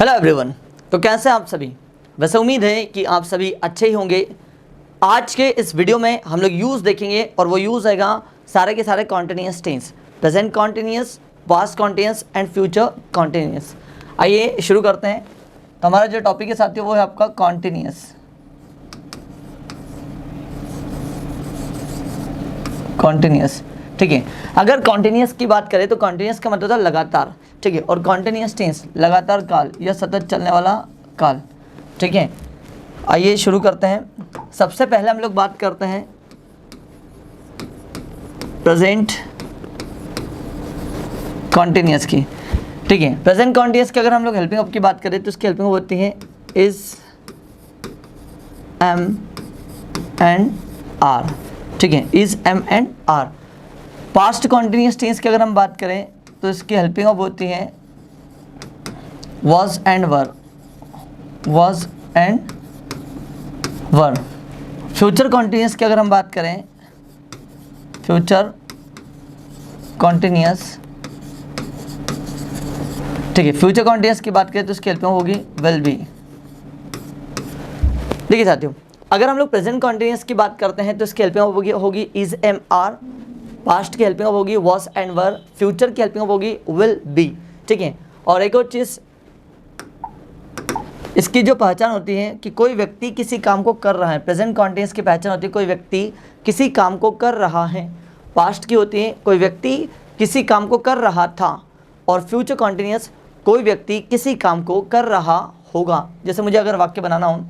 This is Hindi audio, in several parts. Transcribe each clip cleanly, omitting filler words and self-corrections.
Hello everyone. तो कैसे हैं आप सभी? वैसे उम्मीद है कि आप सभी अच्छे ही होंगे। आज के इस वीडियो में हम लोग यूज़ देखेंगे और वो यूज़ आएगा सारे के सारे continuous tense, present continuous, past continuous and future continuous. आइए शुरू करते हैं। तो हमारा जो टॉपिक है साथियों वो है आपका कॉन्टिन्यूस। कॉन्टिन्यूस, ठीक है। अगर कॉन्टिन्यूस की बात करें तो कॉन्टिन्यूस का मतलब होता है लगातार, ठीक है। और कॉन्टिन्यूस टेंस लगातार काल या सतत चलने वाला काल, ठीक है। आइए शुरू करते हैं। सबसे पहले हम लोग बात करते हैं प्रेजेंट कॉन्टिन्यूस की, ठीक है। प्रेजेंट कॉन्टिन्यूस की अगर हम लोग हेल्पिंग ऑफ की बात करें तो उसकी हेल्पिंग ऑफ होती है इज, एम एंड आर, ठीक है। Is, am and are. Past continuous tense की अगर हम बात करें तो इसकी हेल्पिंग ऑफ होती है was and were, was and were. Future continuous की अगर हम बात करें, फ्यूचर कॉन्टिन्यूस, ठीक है। फ्यूचर कॉन्टिन्यूस की बात करें तो इसकी हेल्पिंग होगी विल बी। देखिए साथियों, अगर हम लोग प्रेजेंट कॉन्टिन्यूस की बात करते हैं तो इसकी हेल्पिंग होगी इज, एम, आर। पास्ट की हेल्पिंग होगी was एंड वर। फ्यूचर की हेल्पिंग होगी विल बी, ठीक है। और एक और चीज़ इसकी जो पहचान होती है कि कोई व्यक्ति किसी काम को कर रहा है। प्रेजेंट कॉन्टिन्यूस की पहचान होती है कोई व्यक्ति किसी काम को कर रहा है। पास्ट की होती है कोई व्यक्ति किसी काम को कर रहा था। और फ्यूचर कॉन्टिन्यूस कोई व्यक्ति किसी काम को कर रहा होगा। जैसे मुझे अगर वाक्य बनाना हो,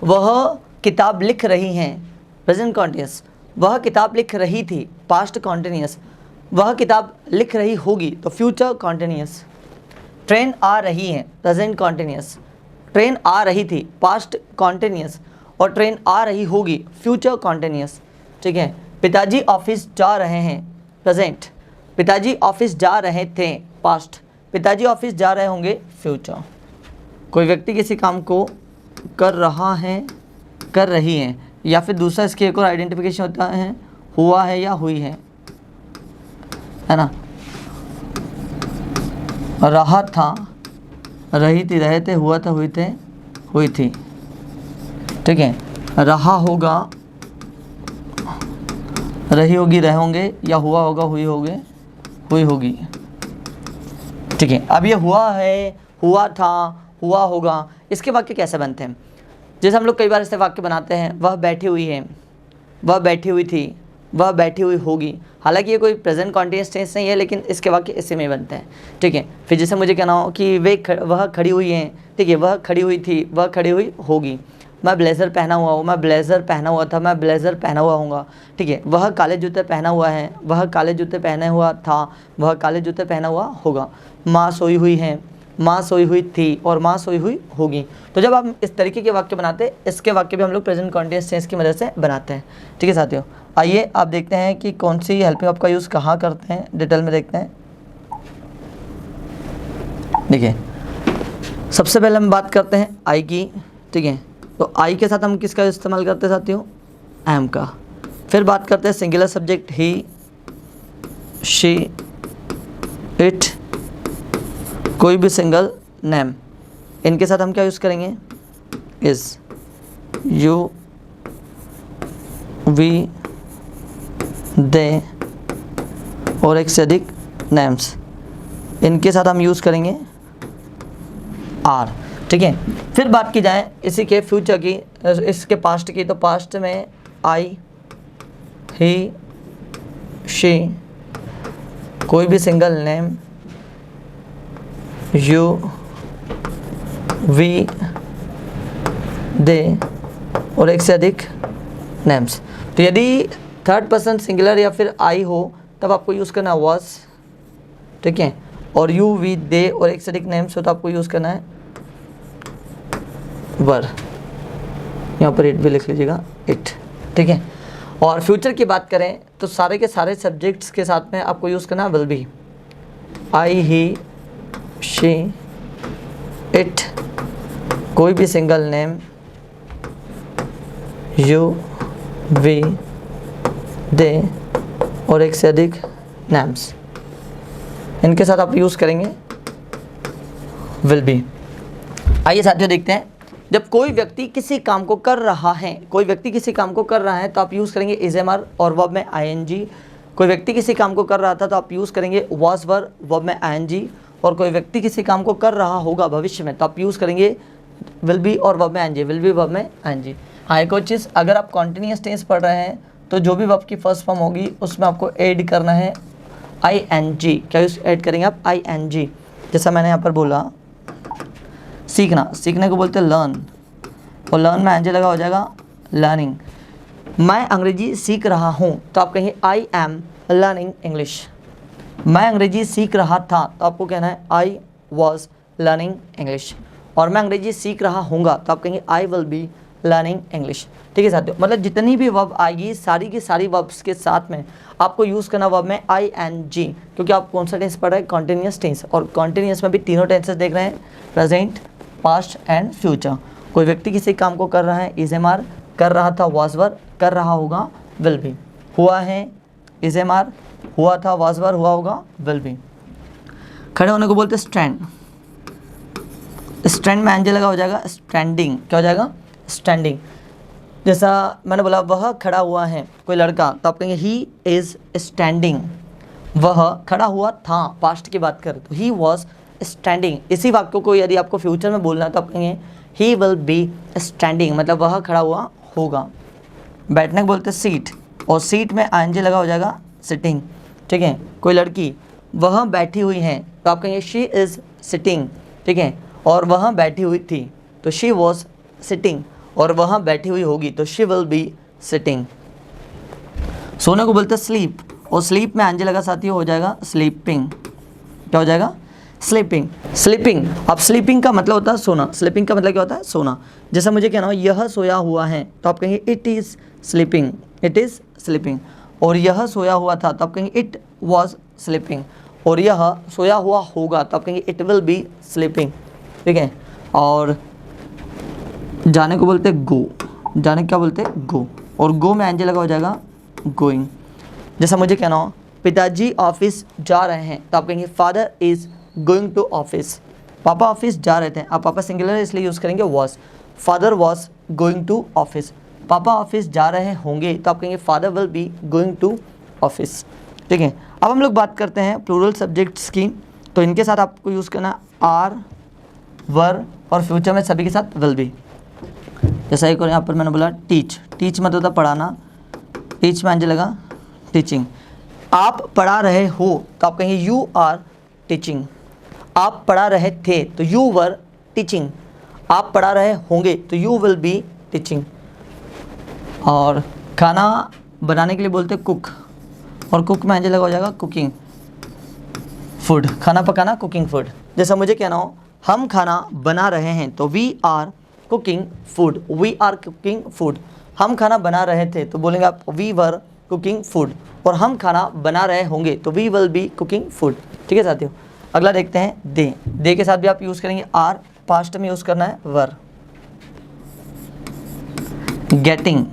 वह किताब लिख रही हैं, प्रेजेंट कॉन्टिन्यूस। वह किताब लिख रही थी, पास्ट कॉन्टिन्यूस। वह किताब लिख रही होगी, तो फ्यूचर कॉन्टिन्यूस। ट्रेन आ रही है, प्रेजेंट कॉन्टिन्यूस। ट्रेन आ रही थी, पास्ट कॉन्टिन्यूस। और ट्रेन आ रही होगी, फ्यूचर कॉन्टिन्यूस, ठीक है। पिताजी ऑफिस जा रहे हैं, प्रेजेंट। पिताजी ऑफिस जा रहे थे, पास्ट। पिताजी ऑफिस जा रहे होंगे, फ्यूचर। कोई व्यक्ति किसी काम को कर रहा है, कर रही है, या फिर दूसरा इसके एक और आइडेंटिफिकेशन होता है हुआ है या हुई है ना। रहा था, रही थी, रहे थे, हुआ था, हुई थे, हुई थी, ठीक है। रहा होगा, रही होगी, रहे होंगे, या हुआ होगा, हुई होगे, हुई होगी, ठीक है। अब ये हुआ है, हुआ था, हुआ होगा, इसके वाक्य कैसे बनते हैं? जैसे हम लोग कई बार ऐसे वाक्य बनाते हैं, वह बैठी हुई है, वह बैठी हुई थी, वह बैठी हुई होगी। हालांकि ये कोई प्रेजेंट कॉन्टिन्यूस टेंस नहीं है, लेकिन इसके वाक्य इसी में बनते हैं, ठीक है। फिर जैसे मुझे कहना हो कि वह खड़ी हुई है, ठीक है। वह खड़ी हुई थी, वह खड़ी हुई होगी। मैं ब्लेज़र पहना हुआ हूँ, मैं ब्लेज़र पहना हुआ था, मैं ब्लेज़र पहना हुआ हूँगा, ठीक है। वह काले जूते पहना हुआ है, वह काले जूते पहने हुआ था, वह काले जूते पहना हुआ होगा। माँ सोई हुई है, माँ सोई हुई थी, और माँ सोई हुई होगी। तो जब आप इस तरीके के वाक्य बनाते हैं, इसके वाक्य भी हम लोग प्रेजेंट कॉन्टिन्यूस टेंस की मदद से बनाते हैं, ठीक है साथियों। आइए आप देखते हैं कि कौन सी हेल्पिंग ऑफ का यूज़ कहाँ करते हैं, डिटेल में देखते हैं। देखिए, सबसे पहले हम बात करते हैं आई की, ठीक है। तो आई के साथ हम किसका इस्तेमाल करते हैं साथियों? एम का। फिर बात करते हैं singular subject he, she, it, कोई भी सिंगल नेम, इनके साथ हम क्या यूज़ करेंगे? इज़, यू, वी, दे और एक से अधिक नेम्स, इनके साथ हम यूज़ करेंगे आर, ठीक है। फिर बात की जाए इसी के फ्यूचर की, इसके पास्ट की, तो पास्ट में आई, ही, शी, कोई भी सिंगल नेम, यू, वी, दे और एक से अधिक नेम्स। तो यदि थर्ड पर्सन सिंगुलर या फिर आई हो तब आपको यूज़ करना है was, ठीक है। और यू, वी, दे और एक से अधिक नेम्स हो तो आपको यूज़ करना है वर। यहाँ पर इट भी लिख लीजिएगा, इट, ठीक है। और फ्यूचर की बात करें तो सारे के सारे सब्जेक्ट्स के साथ में आपको यूज़ करना है will be. I, he, she, it, कोई भी सिंगल नेम, यू, वी, दे और एक से अधिक नेम्स, इनके साथ आप यूज़ करेंगे विल बी। आइए साथियों देखते हैं, जब कोई व्यक्ति किसी काम को कर रहा है, कोई व्यक्ति किसी काम को कर रहा है तो आप यूज़ करेंगे इज एम आर और वर्ब में ing। कोई व्यक्ति किसी काम को कर रहा था तो आप यूज़ करेंगे वॉज वर, वर्ब में ing। और कोई व्यक्ति किसी काम को कर रहा होगा भविष्य में तो आप यूज़ करेंगे विल बी और वर्ब में ing, विल बी वर्ब में ing। हाँ, एक और चीज़, अगर आप कॉन्टिन्यूस टेंस पढ़ रहे हैं तो जो भी वर्ब की फर्स्ट फॉर्म होगी उसमें आपको ऐड करना है ing। क्या ऐड करेंगे आप? ing। जैसा मैंने यहाँ पर बोला सीखना, सीखने को बोलते हैं लर्न, और लर्न में ing लगा हो जाएगा लर्निंग। मैं अंग्रेजी सीख रहा हूँ तो आप कहेंगे आई एम लर्निंग इंग्लिश। मैं अंग्रेजी सीख रहा था तो आपको कहना है आई वॉज लर्निंग इंग्लिश। और मैं अंग्रेजी सीख रहा हूँगा तो आप कहेंगे I will be learning English. ठीक है साथियों, मतलब जितनी भी वर्ब आएगी सारी की सारी वर्ब्स के साथ में आपको यूज़ करना वर्ब में ing, क्योंकि आप कौन सा टेंस पढ़ रहे हैं? Continuous tense. और कॉन्टिन्यूस में भी तीनों टेंसेस देख रहे हैं, प्रेजेंट, पास्ट एंड फ्यूचर। कोई व्यक्ति किसी काम को कर रहा है इज एम आर, कर रहा था वॉज वर, कर रहा होगा विल बी, हुआ है इज एम आर, हुआ था वॉज वर, हुआ होगा विल बी। खड़े होने को बोलते स्टैंड, स्टैंड में ing लगा हो जाएगा स्टैंडिंग। क्या हो जाएगा? स्टैंडिंग। जैसा मैंने बोला वह खड़ा हुआ है कोई लड़का तो आप कहेंगे ही इज़ स्टैंडिंग। वह खड़ा हुआ था, पास्ट की बात करें तो ही वॉज स्टैंडिंग। इसी वाक्य को यदि आपको फ्यूचर में बोलना है तो आप कहेंगे ही विल बी स्टैंडिंग, मतलब वह खड़ा हुआ होगा। बैठने को बोलते सीट, और सीट में ing लगा हो जाएगा सिटिंग। ठीक है, कोई लड़की वह बैठी हुई है तो आप कहेंगे शी इज़ सिटिंग। ठीक है, और वह बैठी हुई थी तो शी वॉज सिटिंग, और वह बैठी हुई होगी तो शी विल बी सिटिंग। सोने को बोलते स्लीप, और स्लीप में ing लगा साथियों हो जाएगा स्लीपिंग। क्या हो जाएगा? स्लीपिंग। स्लीपिंग, अब स्लीपिंग का मतलब होता है सोना, स्लीपिंग का मतलब क्या होता है? सोना। जैसा मुझे कहना हो यह सोया हुआ है तो आप कहेंगे it is sleeping, it is sleeping. और यह सोया हुआ था तो आप कहेंगे इट वॉज स्लीपिंग। और यह सोया हुआ होगा तो आप कहेंगे इट विल बी स्लीपिंग। ठीक है, और जाने को बोलते गो, जाने क्या बोलते गो, और गो में ing लगा हो जाएगा गोइंग। जैसा मुझे कहना हो पिताजी ऑफिस जा रहे हैं तो आप कहेंगे father is going to office. पापा ऑफिस जा रहे थे, आप पापा सिंगुलर इसलिए यूज़ करेंगे was. Father was going to office. पापा ऑफिस जा रहे होंगे तो आप कहेंगे father will be going to office. ठीक है, अब हम लोग बात करते हैं प्लूरल सब्जेक्ट्स की, तो इनके साथ आपको यूज़ करना आर, वर, और फ्यूचर में सभी के साथ विल बी। जैसा एक और यहाँ पर मैंने बोला टीच, टीच मतलब होता पढ़ाना, टीच में ing लगा टीचिंग। आप पढ़ा रहे हो तो आप कहेंगे यू आर टीचिंग। आप पढ़ा रहे थे तो यू वर टीचिंग। आप पढ़ा रहे होंगे तो यू विल बी टीचिंग। और खाना बनाने के लिए बोलते कुक, और कुक में ing लगा हो जाएगा कुकिंग। फूड, खाना पकाना, कुकिंग फूड। जैसा मुझे कहना हो हम खाना बना रहे हैं तो we are cooking food, we are cooking food. हम खाना बना रहे थे तो बोलेंगे आप वी वर कुकिंग फूड, और हम खाना बना रहे होंगे तो we will be cooking food. ठीक है साथियों, अगला देखते हैं दे। दे के साथ भी आप यूज़ करेंगे आर, पास्ट में यूज़ करना है वर। Getting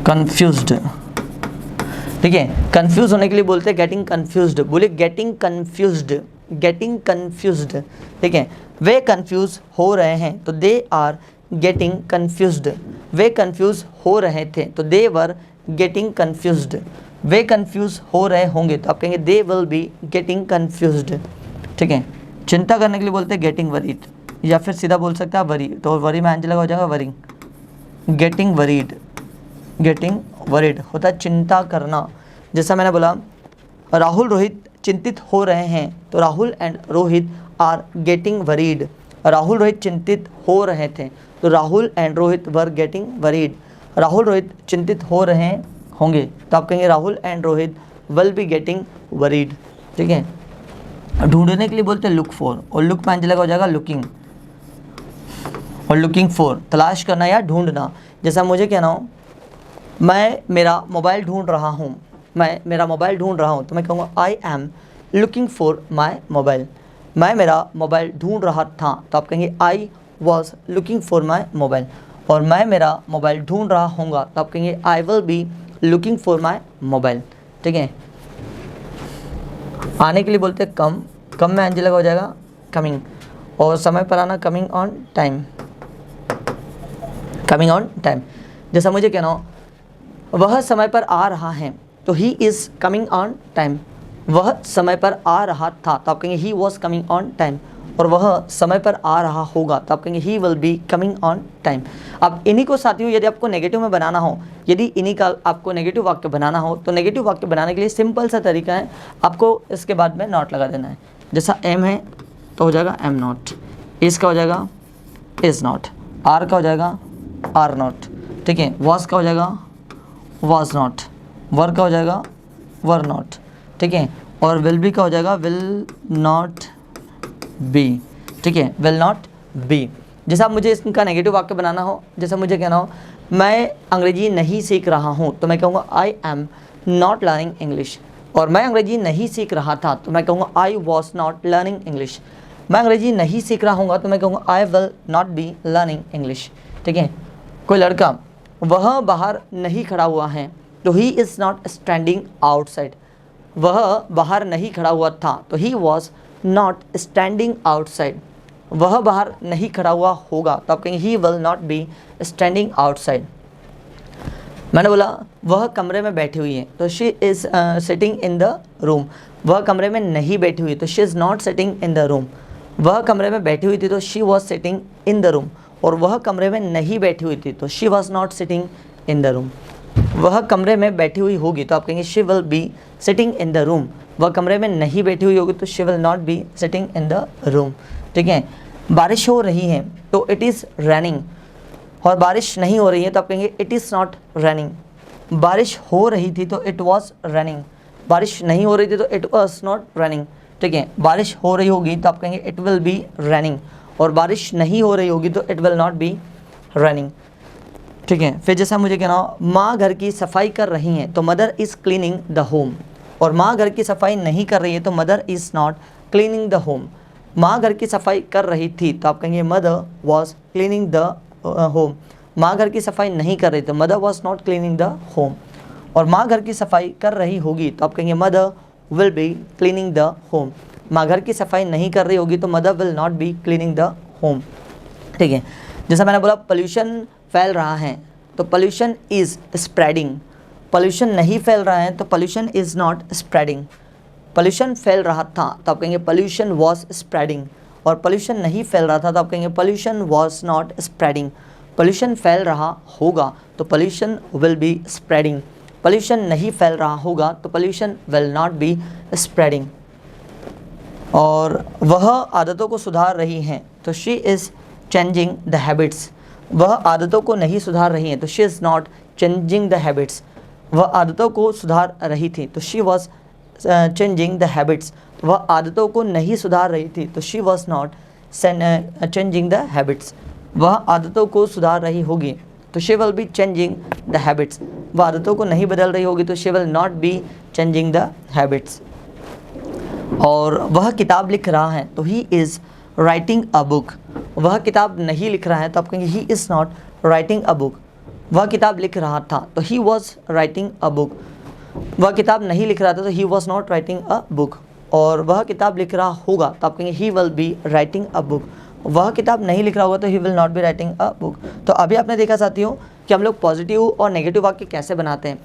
confused. ठीक है, कंफ्यूज होने के लिए बोलते हैं गेटिंग कन्फ्यूज्ड। बोले गेटिंग कन्फ्यूज्ड, गेटिंग कन्फ्यूज्ड। ठीक है, वे कंफ्यूज हो रहे हैं तो दे आर गेटिंग कन्फ्यूज्ड। वे कंफ्यूज हो रहे थे तो दे वर गेटिंग कन्फ्यूज्ड। वे कंफ्यूज हो रहे होंगे तो आप कहेंगे they will be getting confused. ठीक है, चिंता करने के लिए बोलते हैं गेटिंग वरीड, या फिर सीधा बोल सकते हैं वरी, तो वरी में ing लगा हो जाएगा worrying. Getting worried, getting worried होता है चिंता करना। जैसा मैंने बोला राहुल रोहित चिंतित हो रहे हैं तो Rahul and Rohit are getting worried. Rahul Rohit चिंतित हो रहे थे तो Rahul and Rohit were getting worried. Rahul Rohit चिंतित हो रहे होंगे तो आप कहेंगे Rahul and Rohit will be getting worried. ठीक है, ढूंढने के लिए बोलते हैं लुक फॉर, और लुक में ing लगा हो जाएगा लुकिंग। और लुकिंग फॉर तलाश करना या ढूंढना। जैसा मुझे कहना हो मैं मेरा मोबाइल ढूंढ रहा हूँ, मैं मेरा मोबाइल ढूंढ रहा हूँ तो मैं कहूँगा I am looking for my mobile. मैं मेरा मोबाइल ढूंढ रहा था तो आप कहेंगे I was looking for my mobile. और मैं मेरा मोबाइल ढूंढ रहा होऊंगा तो आप कहेंगे I will be looking for my mobile. ठीक है, आने के लिए बोलते हैं कम, कम में ing लगा हो जाएगा कमिंग। और समय पर आना coming on time, coming on time. जैसा मुझे कहना हो वह समय पर आ रहा है, तो he is coming on time. वह समय पर आ रहा था, तो आप कहेंगे he was coming on time. और वह समय पर आ रहा होगा, तो आप कहेंगे he will be coming on time. अब इन्हीं को साथियों यदि आपको नेगेटिव में बनाना हो, यदि इन्हीं का आपको नेगेटिव वाक्य बनाना हो, तो नेगेटिव वाक्य बनाने के लिए सिंपल सा तरीका है, आपको इसके बाद में नॉट लगा देना है। जैसा एम है तो हो जाएगा एम नॉट, इस का हो जाएगा इज़ नॉट, आर का हो जाएगा आर नॉट, ठीक है। वॉज का हो जाएगा वॉज नॉट, वर का हो जाएगा वर नॉट, ठीक है। और विल बी का हो जाएगा विल नॉट बी, ठीक है, विल नॉट बी। जैसा मुझे इसका नेगेटिव वाक्य बनाना हो, जैसा मुझे कहना हो मैं अंग्रेजी नहीं सीख रहा हूँ, तो मैं कहूँगा I am not learning English. और मैं अंग्रेजी नहीं सीख रहा था, तो मैं कहूँगा I was not learning English. मैं अंग्रेजी नहीं सीख रहा हूँगा, तो मैं कहूँगा I will not be learning English, ठीक है। कोई लड़का वह बाहर नहीं खड़ा हुआ है, तो he is not standing outside. वह बाहर नहीं खड़ा हुआ था, तो he was not standing outside. वह बाहर नहीं खड़ा हुआ होगा, तो आप कहेंगे he will not be standing outside. मैंने बोला वह कमरे में बैठी हुई है, तो she is sitting in the room. वह कमरे में नहीं बैठी हुई, तो she is not sitting in the room. वह कमरे में बैठी हुई थी, तो she was sitting in the room. और वह कमरे में नहीं बैठी हुई थी, तो she was not sitting in the room. वह कमरे में बैठी हुई होगी, तो आप कहेंगे she will be sitting in the room. वह कमरे में नहीं बैठी हुई होगी, तो she will not be sitting in the room, ठीक है। बारिश हो रही है, तो इट इज़ रैनिंग। और बारिश नहीं हो रही है, तो आप कहेंगे इट इज़ नॉट रैनिंग। बारिश हो रही थी, तो इट वॉज रैनिंग। बारिश नहीं हो रही थी, तो इट वॉज नॉट रैनिंग, ठीक है। बारिश हो रही होगी, तो आप कहेंगे इट विल बी रैनिंग। और बारिश नहीं हो रही होगी, तो it will not be running, ठीक है। फिर जैसा मुझे कहना हो माँ घर की सफाई कर रही हैं, तो mother is cleaning the home. और माँ घर की सफाई नहीं कर रही है, तो mother is not cleaning the home. माँ घर की सफाई कर रही थी, तो आप कहेंगे mother was cleaning the home. माँ घर की सफाई नहीं कर रही, तो mother was not cleaning the home. और माँ घर की सफाई कर रही होगी, तो आप कहेंगे mother will be cleaning the home. माँ घर की सफाई नहीं कर रही होगी, तो mother will not be cleaning the home, ठीक है। जैसा मैंने बोला पोल्यूशन फैल रहा है, तो पोल्यूशन इज़ स्प्रेडिंग। पोल्यूशन नहीं फैल रहा है, तो pollution is not spreading. Pollution फैल रहा था, तो आप कहेंगे पोल्यूशन वॉज स्प्रेडिंग। और पोल्यूशन नहीं फैल रहा था, तो आप कहेंगे pollution was not spreading. Pollution फैल रहा होगा, तो pollution will be spreading. Pollution नहीं फैल रहा होगा, तो pollution will not be spreading. और वह आदतों को सुधार रही हैं, तो she is changing the habits. वह आदतों को नहीं सुधार रही हैं, तो she is not changing the habits. वह आदतों को सुधार रही थी, तो she was changing the habits. वह आदतों को नहीं सुधार रही थी, तो she was not changing the habits. वह आदतों को सुधार रही होगी, तो she will be changing the habits. वह आदतों को नहीं बदल रही होगी, तो she will not be changing the habits. और वह किताब लिख रहा है, तो he is writing a book. वह किताब नहीं लिख रहा है, तो आप कहेंगे he is not writing a book. वह किताब लिख रहा था, तो he was writing a book. वह किताब नहीं लिख रहा था, तो he was not writing a book. और वह किताब लिख रहा होगा, तो आप कहेंगे he will be writing a book. वह किताब नहीं लिख रहा होगा, तो he will not be writing a book. तो अभी आपने देखा साथियों कि हम लोग पॉजिटिव और नेगेटिव वाक्य कैसे बनाते हैं।